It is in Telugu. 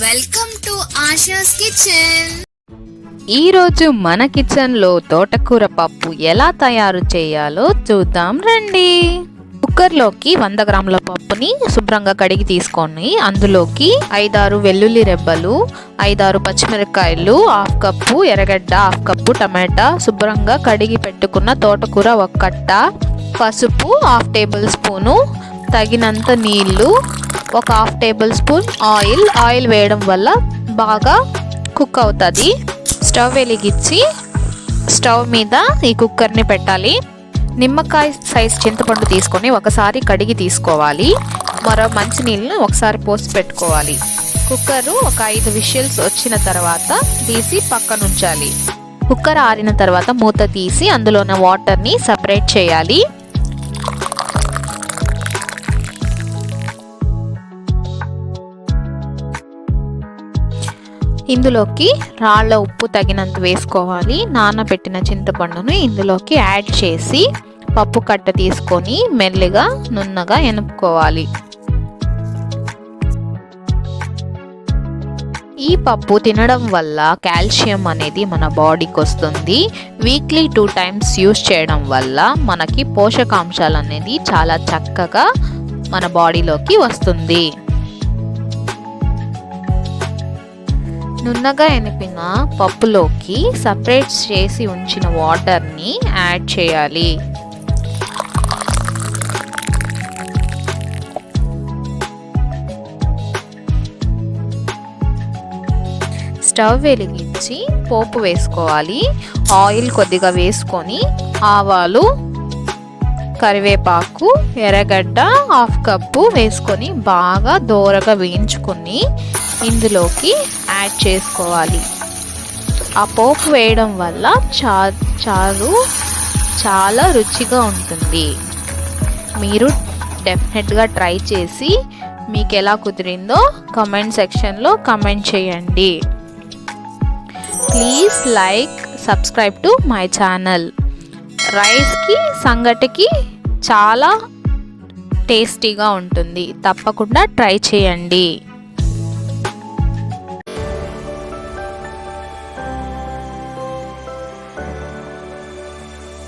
Welcome to ASHAs kitchen. ఈరోజు మన కిచెన్లో తోటకూర పప్పు ఎలా తయారు చేయాలో చూద్దాం రండి. కుక్కర్లోకి 100 గ్రాముల పప్పుని శుభ్రంగా కడిగి తీసుకొని అందులోకి 5-6 వెల్లుల్లి రెబ్బలు, 5-6 పచ్చిమిరపకాయలు, 1/2 కప్పు ఎర్రగడ్డ, 1/2 కప్పు టమాటా, శుభ్రంగా కడిగి పెట్టుకున్న తోటకూర 1 కట్ట, పసుపు 1/2 టేబుల్ స్పూను, తగినంత నీళ్లు, 1/2 టేబుల్ స్పూన్ ఆయిల్ వేయడం వల్ల బాగా కుక్ అవుతుంది. స్టవ్ వెలిగించి స్టవ్ మీద ఈ కుక్కర్ని పెట్టాలి. నిమ్మకాయ సైజ్ చింతపండు తీసుకొని ఒకసారి కడిగి తీసుకోవాలి. మరో మంచినీళ్ళను ఒకసారి పోసి పెట్టుకోవాలి. కుక్కరు ఒక 5 విజిల్స్ వచ్చిన తర్వాత తీసి పక్కన ఉంచాలి. కుక్కర్ ఆరిన తర్వాత మూత తీసి అందులోని వాటర్ని సపరేట్ చేయాలి. ఇందులోకి రాళ్ళ ఉప్పు తగినంత వేసుకోవాలి. నానబెట్టిన చింతపండును ఇందులోకి యాడ్ చేసి పప్పు కట్ట తీసుకొని మెల్లిగా నున్నగా ఎనుపుకోవాలి. ఈ పప్పు తినడం వల్ల కాల్షియం అనేది మన బాడీకి వస్తుంది. వీక్లీ 2 టైమ్స్ యూస్ చేయడం వల్ల మనకి పోషకాంశాలు అనేది చాలా చక్కగా మన బాడీలోకి వస్తుంది. నున్నగా ఎనిపిన పప్పులోకి సపరేట్ చేసి ఉంచిన వాటర్ని యాడ్ చేయాలి. స్టవ్ వెలిగించి పోపు వేసుకోవాలి. ఆయిల్ కొద్దిగా వేసుకొని ఆవాలు, కరివేపాకు, ఎర్రగడ్డ 1/2 కప్పు వేసుకొని బాగా దోరగా వేయించుకొని ఇందులోకి యాడ్ చేసుకోవాలి. ఆ పోపు వేయడం వల్ల చారు చాలా రుచిగా ఉంటుంది. మీరు డెఫినెట్గా ట్రై చేసి మీకు ఎలా కుదిరిందో కామెంట్ సెక్షన్లో కామెంట్ చేయండి. Please like, subscribe to my channel. రైస్కి సంగటికి చాలా టేస్టీగా ఉంటుంది. తప్పకుండా ట్రై చేయండి.